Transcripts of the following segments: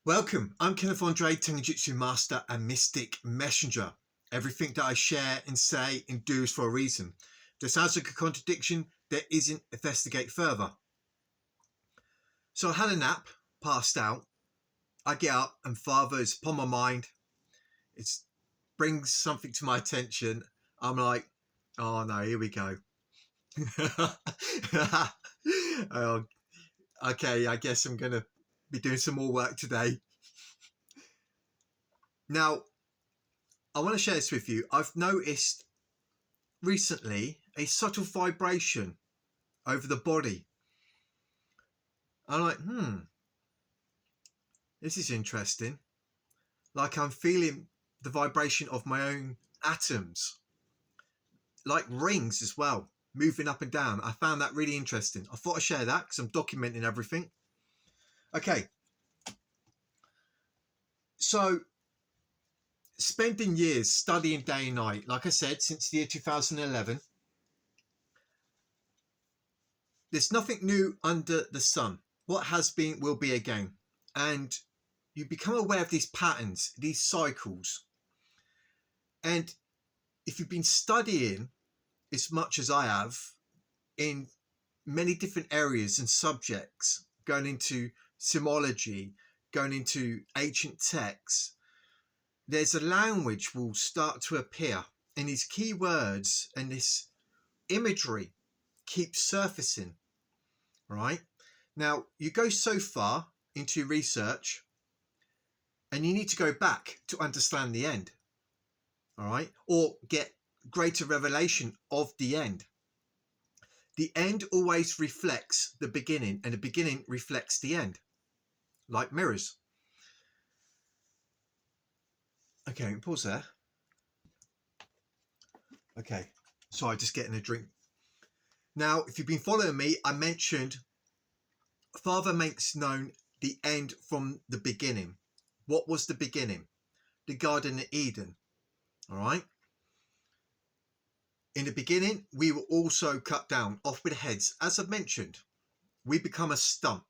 Welcome, I'm Kenneth Tenjutsu Master and Mystic Messenger. Everything that I share and say and do is for a reason. If there sounds like a contradiction, there isn't. Investigate further. So I had a nap, passed out. I get up and Father is upon my mind. It brings something to my attention. I'm like, oh no, here we go. Oh, okay, I guess I'm going to be doing some more work today. Now, I want to share this with you. I've noticed recently a subtle vibration over the body. I'm like, this is interesting. Like I'm feeling the vibration of my own atoms, like rings as well, moving up and down. I found that really interesting. I thought I'd share that because I'm documenting everything. Okay. So spending years studying day and night, like I said, since the year 2011, there's nothing new under the sun. What has been will be again. And you become aware of these patterns, these cycles. And if you've been studying as much as I have in many different areas and subjects, going into symbology, going into ancient texts, there's a language will start to appear, and these keywords and this imagery keeps surfacing, right? Now, you go so far into research and you need to go back to understand the end, all right? Or get greater revelation of the end. The end always reflects the beginning, and the beginning reflects the end, like mirrors. Okay, pause there. Okay, sorry, just getting a drink. Now, if you've been following me, I mentioned Father makes known the end from the beginning. What was the beginning? The Garden of Eden, all right? In the beginning, we were also cut down, off with heads. As I've mentioned, we become a stump.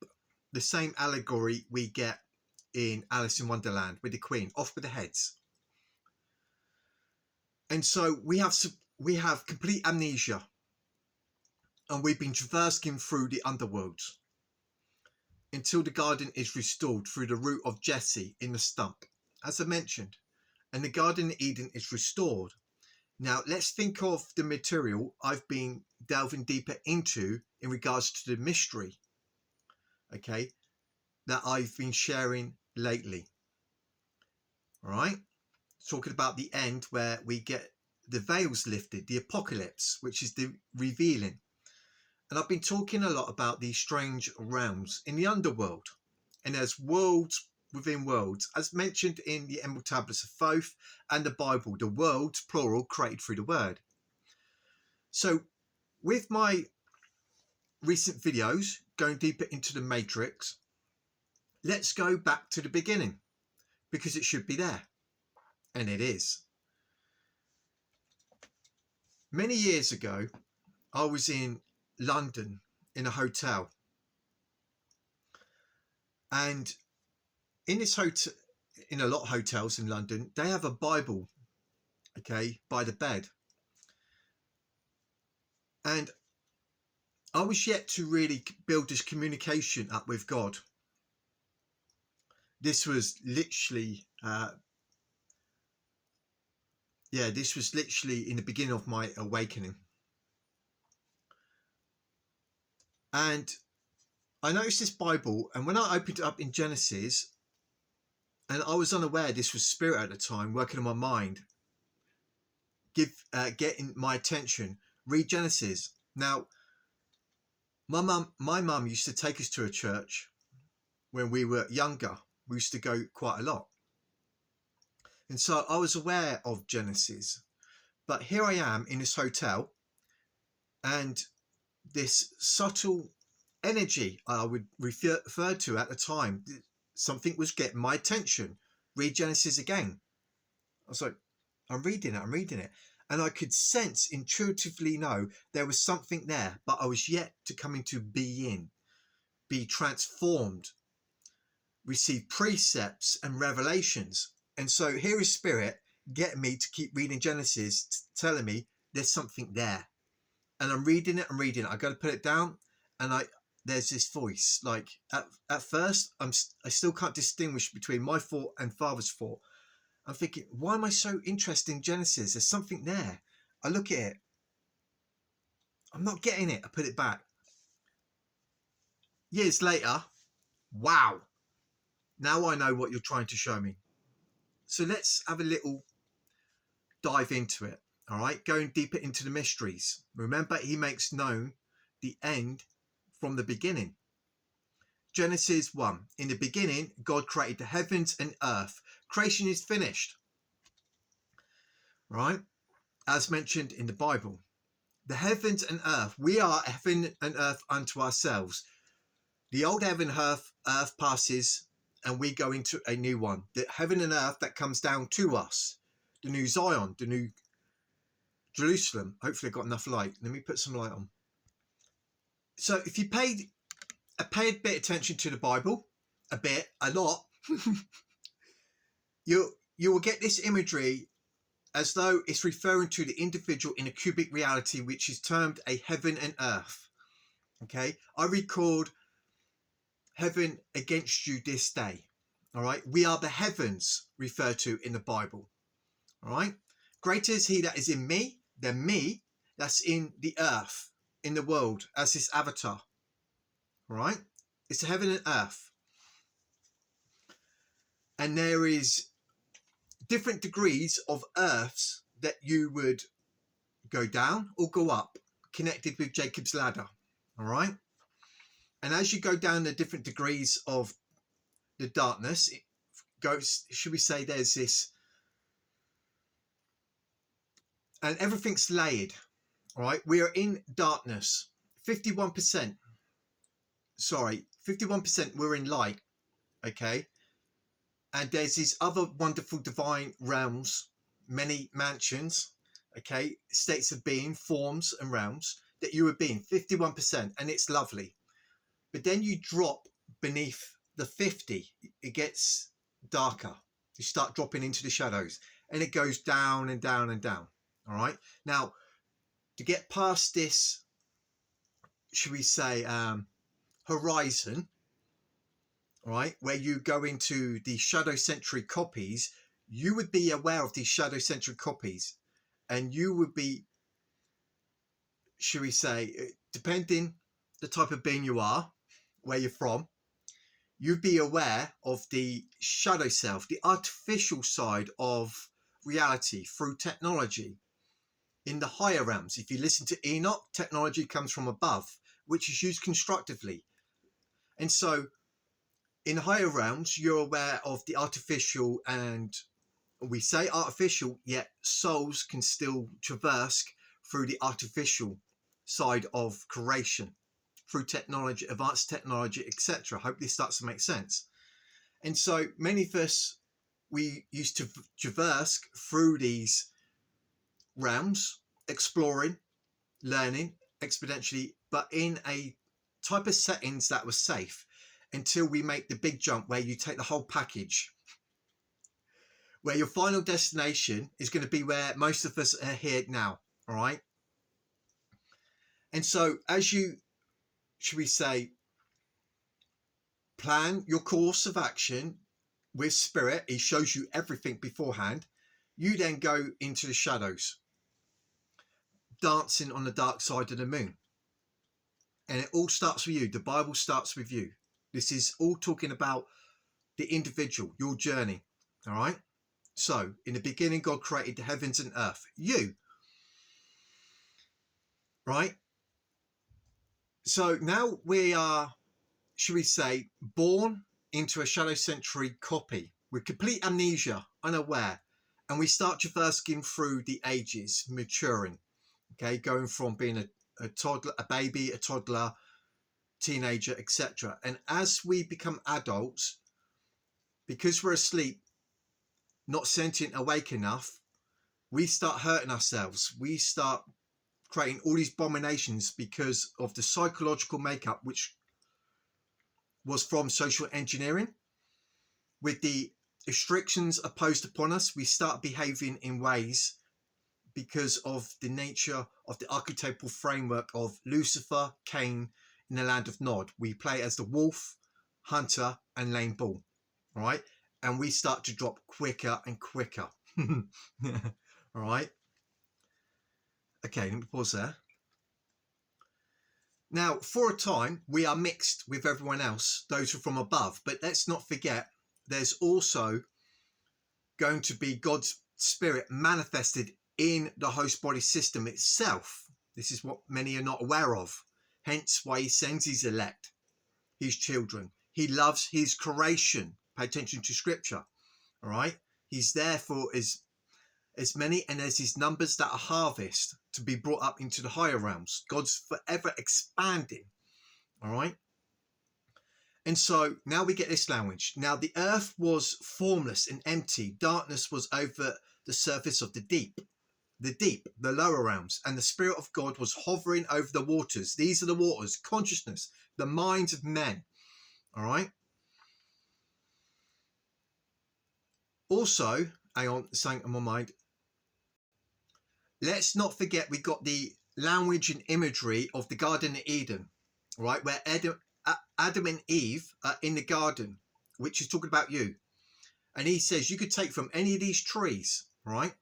The same allegory we get in Alice in Wonderland with the Queen, off with the heads. And so we have complete amnesia, and we've been traversing through the underworld until the garden is restored through the root of Jesse in the stump, as I mentioned, and the Garden of Eden is restored. Now, let's think of the material I've been delving deeper into in regards to the mystery, okay, that I've been sharing lately. All right, talking about the end where we get the veils lifted, the apocalypse, which is the revealing. And I've been talking a lot about these strange realms in the underworld, and there's worlds within worlds, as mentioned in the Emerald Tablets of Thoth and the Bible, the worlds, plural, created through the word. So with my recent videos, going deeper into the matrix, let's go back to the beginning, because it should be there, and it is. Many years ago, I was in London in a hotel, and in this hotel, in a lot of hotels in London, they have a Bible, okay, by the bed. And I was yet to really build this communication up with God. This was literally, this was literally in the beginning of my awakening. And I noticed this Bible, and when I opened it up in Genesis, and I was unaware this was spirit at the time working on my mind, getting my attention, read Genesis. Now, my mum used to take us to a church when we were younger. We used to go quite a lot. And so I was aware of Genesis. But here I am in this hotel, and this subtle energy I would refer to at the time, something was getting my attention. Read Genesis again. I was like, I'm reading it. And I could sense, intuitively know, there was something there, but I was yet to come into being, be transformed. receive precepts and revelations. And so here is Spirit getting me to keep reading Genesis, telling me there's something there. And I'm reading it. I got to put it down, and there's this voice. Like at first, I still can't distinguish between my thought and Father's thought. I'm thinking, why am I so interested in Genesis? There's something there. I look at it. I'm not getting it. I put it back. Years later, wow. Now I know what you're trying to show me. So let's have a little dive into it. All right, going deeper into the mysteries. Remember, he makes known the end from the beginning. Genesis 1. In the beginning, God created the heavens and earth. Creation is finished. Right? As mentioned in the Bible. The heavens and earth. We are heaven and earth unto ourselves. The old heaven and earth passes, and we go into a new one. The heaven and earth that comes down to us. The new Zion, the new Jerusalem. Hopefully I got enough light. Let me put some light on. So if you paid a bit attention to the Bible, a lot, you will get this imagery as though it's referring to the individual in a cubic reality, which is termed a heaven and earth. Okay, I record heaven against you this day. All right, we are the heavens referred to in the Bible. All right, greater is he that is in me than me that's in the earth, in the world, as this avatar. All right, it's the heaven and earth. And there is different degrees of earths that you would go down or go up, connected with Jacob's ladder. All right. And as you go down the different degrees of the darkness, it goes, should we say, there's this, and everything's layered. All right. We are in darkness. 51%. Sorry, 51% we're in light. Okay. And there's these other wonderful divine realms, many mansions, okay, states of being, forms and realms that you would be in, 51%, and it's lovely. But then you drop beneath the 50, it gets darker. You start dropping into the shadows, and it goes down and down and down. All right. Now, to get past this, should we say, horizon, right, where you go into the shadow-centric copies, you would be aware of these shadow-centric copies, and you would be, should we say, depending the type of being you are, where you're from, you'd be aware of the shadow self, the artificial side of reality through technology. In the higher realms, if you listen to Enoch, technology comes from above, which is used constructively. And so in higher realms, you're aware of the artificial, and we say artificial, yet souls can still traverse through the artificial side of creation, through technology, advanced technology, etc. I hope this starts to make sense. And so many of us, we used to traverse through these realms, exploring, learning exponentially, but in a type of settings that was safe, until we make the big jump where you take the whole package, where your final destination is going to be where most of us are here now. All right. And so as you, should we say, plan your course of action with Spirit, he shows you everything beforehand. You then go into the shadows, dancing on the dark side of the moon. And it all starts with you. The Bible starts with you. This is all talking about the individual, your journey. All right. So in the beginning, God created the heavens and earth. You. Right. So now we are, should we say, born into a shadow-centric copy with complete amnesia, unaware. And we start traversing through the ages, maturing. Okay. Going from being a toddler, a baby, a toddler, teenager, etc. And as we become adults, because we're asleep, not sentient, awake enough, we start hurting ourselves. We start creating all these abominations because of the psychological makeup, which was from social engineering. with the restrictions imposed upon us, we start behaving in ways because of the nature of the archetypal framework of Lucifer, Cain, in the land of Nod. We play as the wolf, hunter, and lame bull, all right? And we start to drop quicker and quicker. All right? Okay, let me pause there. Now, for a time, we are mixed with everyone else, those who are from above. But let's not forget, there's also going to be God's Spirit manifested in the host body system itself. This is what many are not aware of. Hence why he sends his elect, his children. He loves his creation. Pay attention to scripture. All right. He's there for as many and as his numbers that are harvest to be brought up into the higher realms. God's forever expanding. All right. And so now we get this language. Now the earth was formless and empty. Darkness was over the surface of the deep, the lower realms. And the Spirit of God was hovering over the waters. These are the waters, consciousness, the minds of men. All right. Also, hang on, something on my mind. Let's not forget we got the language and imagery of the Garden of Eden, all right, where Adam and Eve are in the garden, which is talking about you. And he says you could take from any of these trees, right?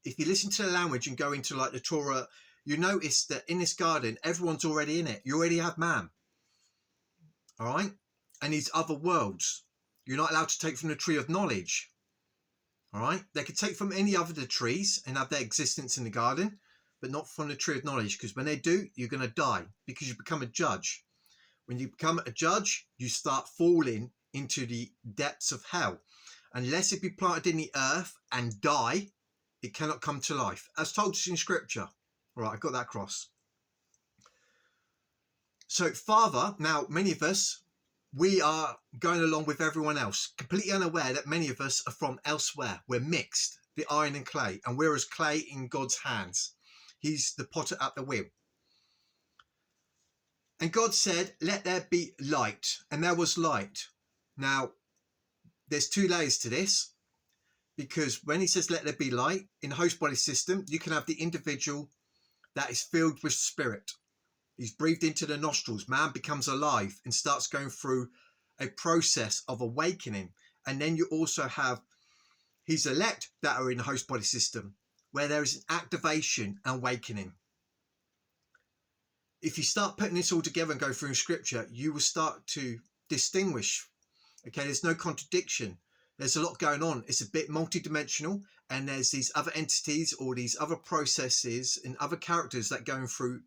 If you listen to the language and go into like the Torah, you notice that in this garden, everyone's already in it. You already have man, all right? And these other worlds, you're not allowed to take from the tree of knowledge, all right? They could take from any other of the trees and have their existence in the garden, but not from the tree of knowledge, because when they do, you're going to die because you become a judge. When you become a judge, you start falling into the depths of hell. Unless it be planted in the earth and die, it cannot come to life. As told us in scripture. All right, I got that across. So, Father, now many of us, we are going along with everyone else, completely unaware that many of us are from elsewhere. We're mixed, the iron and clay, and we're as clay in God's hands. He's the potter at the wheel. And God said, let there be light. And there was light. Now, there's two layers to this. Because when he says, let there be light, in the host body system, you can have the individual that is filled with spirit. He's breathed into the nostrils. Man becomes alive and starts going through a process of awakening. And then you also have his elect that are in the host body system, where there is an activation and awakening. If you start putting this all together and go through scripture, you will start to distinguish. Okay, there's no contradiction. There's a lot going on. It's a bit multidimensional, and there's these other entities or these other processes and other characters that are going through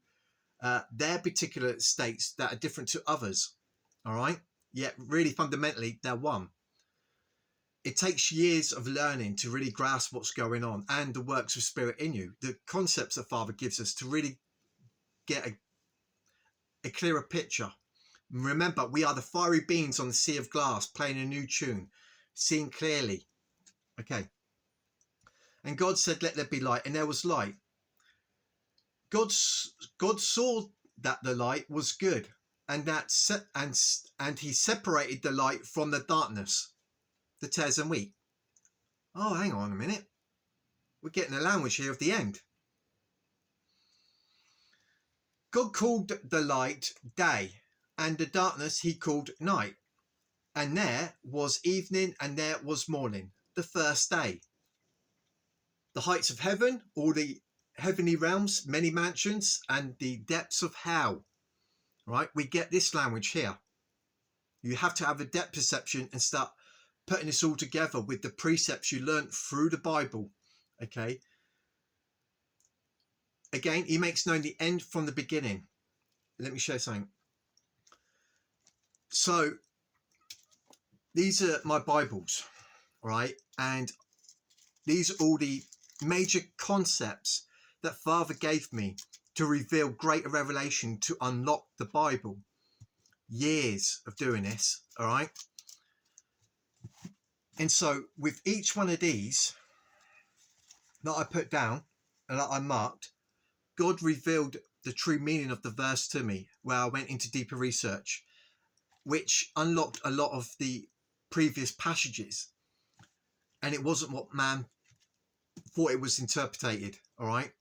their particular states that are different to others. All right? Yet really fundamentally, they're one. It takes years of learning to really grasp what's going on and the works of spirit in you. The concepts that Father gives us to really get a clearer picture. Remember, we are the fiery beings on the sea of glass playing a new tune, seeing clearly. Okay. And God said, let there be light, and there was light. God saw that the light was good, and and he separated the light from the darkness, the tares and wheat. Oh, hang on a minute. We're getting the language here of the end. God called the light day, and the darkness he called night. And there was evening, and there was morning, the first day. The heights of heaven, all the heavenly realms, many mansions, and the depths of hell. Right? We get this language here. You have to have a depth perception and start putting this all together with the precepts you learned through the Bible. Okay? Again, he makes known the end from the beginning. Let me show something. So, these are my Bibles, right? And these are all the major concepts that Father gave me to reveal greater revelation, to unlock the Bible. Years of doing this, all right? And so with each one of these that I put down and that I marked, God revealed the true meaning of the verse to me, where I went into deeper research, which unlocked a lot of the previous passages, and it wasn't what man thought it was interpreted. All right,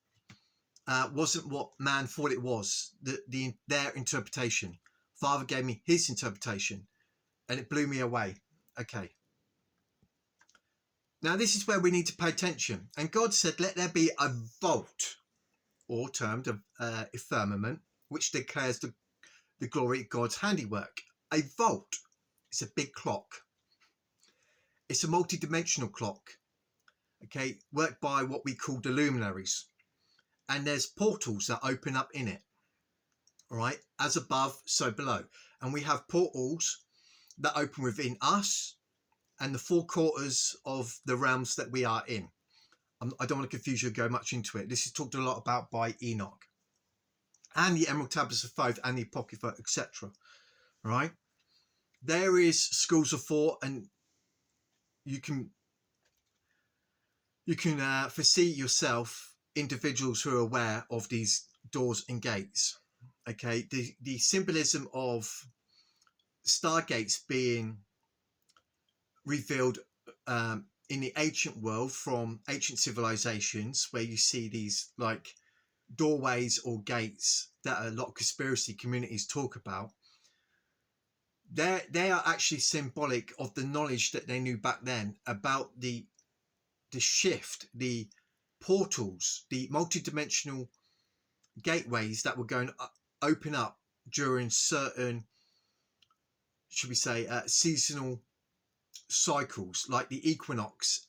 wasn't what man thought it was. Their interpretation. Father gave me his interpretation, and it blew me away. Okay. Now this is where we need to pay attention. And God said, "Let there be a vault," or termed a firmament, which declares the glory of God's handiwork. A vault. It's a big clock. It's a multi-dimensional clock. Okay, worked by what we call the luminaries. And there's portals that open up in it. All right, as above, so below. And we have portals that open within us and the four quarters of the realms that we are in. I don't want to confuse you or go much into it. This is talked a lot about by Enoch. And the Emerald Tablets of Thoth and the Apocrypha, etc. Right? There is schools of thought, and you can foresee yourself individuals who are aware of these doors and gates. Okay, the symbolism of stargates being revealed in the ancient world from ancient civilizations, where you see these like doorways or gates that a lot of conspiracy communities talk about. They are actually symbolic of the knowledge that they knew back then about the shift, the portals, the multi-dimensional gateways that were going to open up during certain, should we say, seasonal cycles, like the equinox,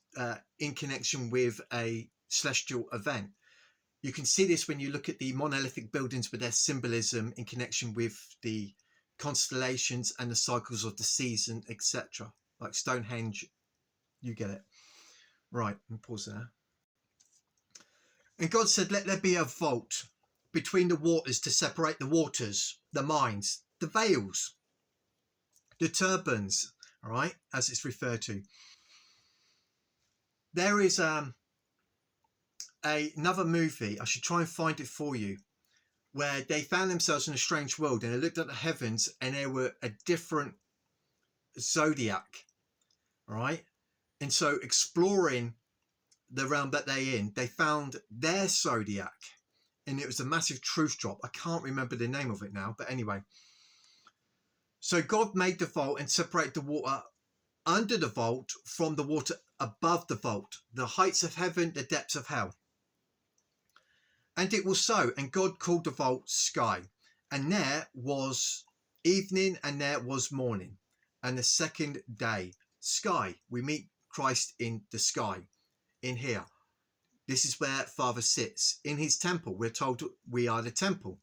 in connection with a celestial event. You can see this when you look at the monolithic buildings with their symbolism in connection with the constellations and the cycles of the season, etc. Like Stonehenge, you get it. Right, let me pause there. And God said, "Let there be a vault between the waters to separate the waters, the minds, the veils, the turbans," all right, as it's referred to. There is another movie, I should try and find it for you, where they found themselves in a strange world and they looked at the heavens and they were a different zodiac, right? And so exploring the realm that they're in, they found their zodiac, and it was a massive truth drop. I can't remember the name of it now, but anyway. So God made the vault and separated the water under the vault from the water above the vault, the heights of heaven, the depths of hell. And it was so, and God called the vault sky. And there was evening and there was morning. And the second day, sky. We meet Christ in the sky, in here. This is where Father sits, in his temple. We're told we are the temple.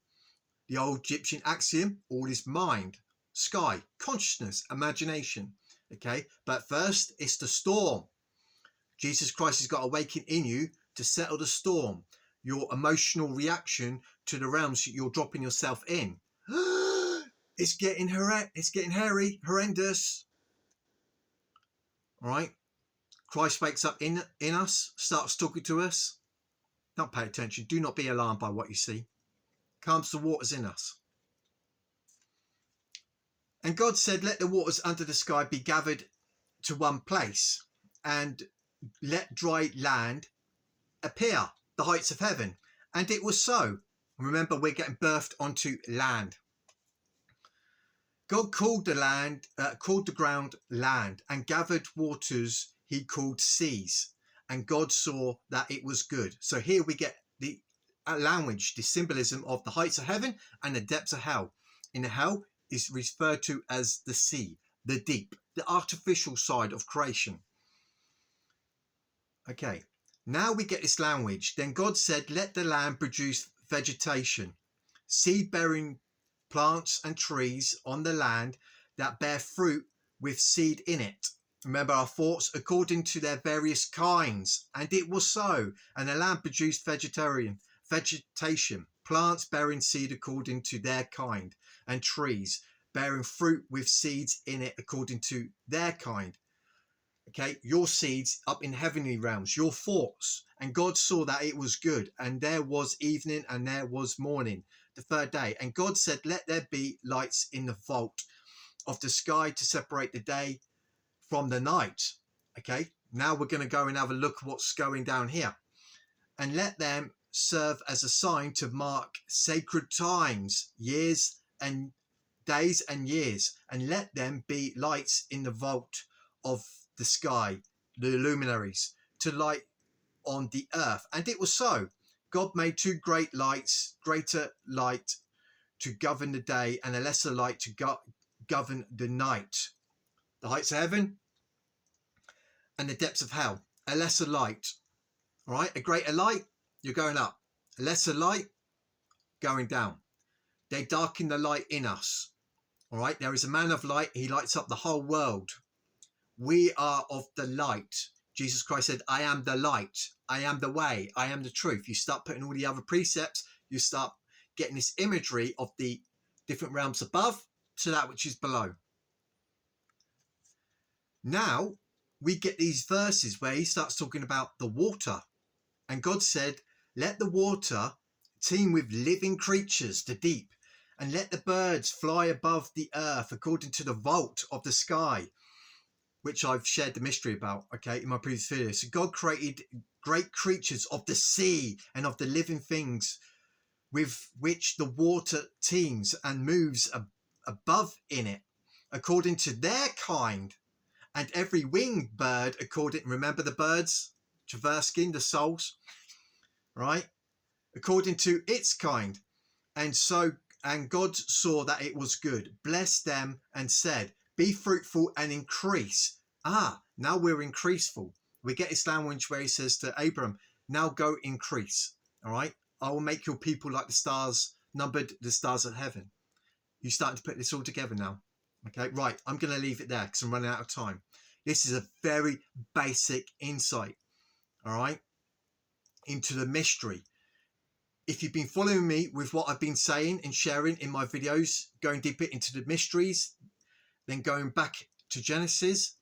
The old Egyptian axiom, all is mind, sky, consciousness, imagination. Okay, but first it's the storm. Jesus Christ has got to awaken in you to settle the storm. Your emotional reaction to the realms that you're dropping yourself in. It's getting hairy, horrendous. All right. Christ wakes up in us, starts talking to us. Don't pay attention. Do not be alarmed by what you see. Calms the waters in us. And God said, "Let the waters under the sky be gathered to one place, and let dry land appear, the heights of heaven." And it was so. Remember, we're getting birthed onto land. God called the ground land, and gathered waters he called seas. And God saw that it was good. So here we get the language, the symbolism of the heights of heaven and the depths of hell. In the hell is referred to as the sea, the deep, the artificial side of creation. Okay, now we get this language. Then God said, "Let the land produce vegetation, seed-bearing plants and trees on the land that bear fruit with seed in it." Remember our thoughts, according to their various kinds. And it was so. And the land produced vegetation, plants bearing seed according to their kind, and trees bearing fruit with seeds in it according to their kind. Okay, your seeds up in heavenly realms, your thoughts. And God saw that it was good. And there was evening and there was morning, the third day. And God said, "Let there be lights in the vault of the sky to separate the day from the night. Okay, now we're going to go and have a look at what's going down here. And let them serve as a sign to mark sacred times, years and days and years, and let them be lights in the vault of the sky, the luminaries, to light on the earth. And it was so. God made two great lights, greater light to govern the day and a lesser light to govern the night. The heights of heaven and the depths of hell. A lesser light. All right, a greater light, you're going up. A lesser light, going down. They darken the light in us. All right, there is a man of light. He lights up the whole world. We are of the light. Jesus Christ said, I am the light. I am the way. I am the truth. You start putting all the other precepts. You start getting this imagery of the different realms above to that which is below. Now we get these verses where he starts talking about the water. And God said, let the water teem with living creatures, the deep, and let the birds fly above the earth according to the vault of the sky, which I've shared the mystery about, okay, in my previous video. So God created great creatures of the sea and of the living things with which the water teems and moves above in it, according to their kind, and every winged bird according, remember the birds, traversing the souls, right, according to its kind. And God saw that it was good, blessed them and said, be fruitful and increase. Now we're increaseful. We get this language where he says to Abram, now go increase. All right. I will make your people like the stars, numbered the stars of heaven. You're starting to put this all together now. Okay. Right. I'm going to leave it there because I'm running out of time. This is a very basic insight. All right. Into the mystery. If you've been following me with what I've been saying and sharing in my videos, going deeper into the mysteries, then going back to Genesis,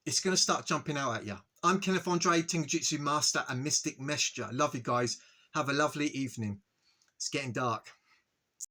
it's going to start jumping out at you. I'm Kenneth Andre, Tenjutsu Master and Mystic Messenger. I love you guys. Have a lovely evening. It's getting dark.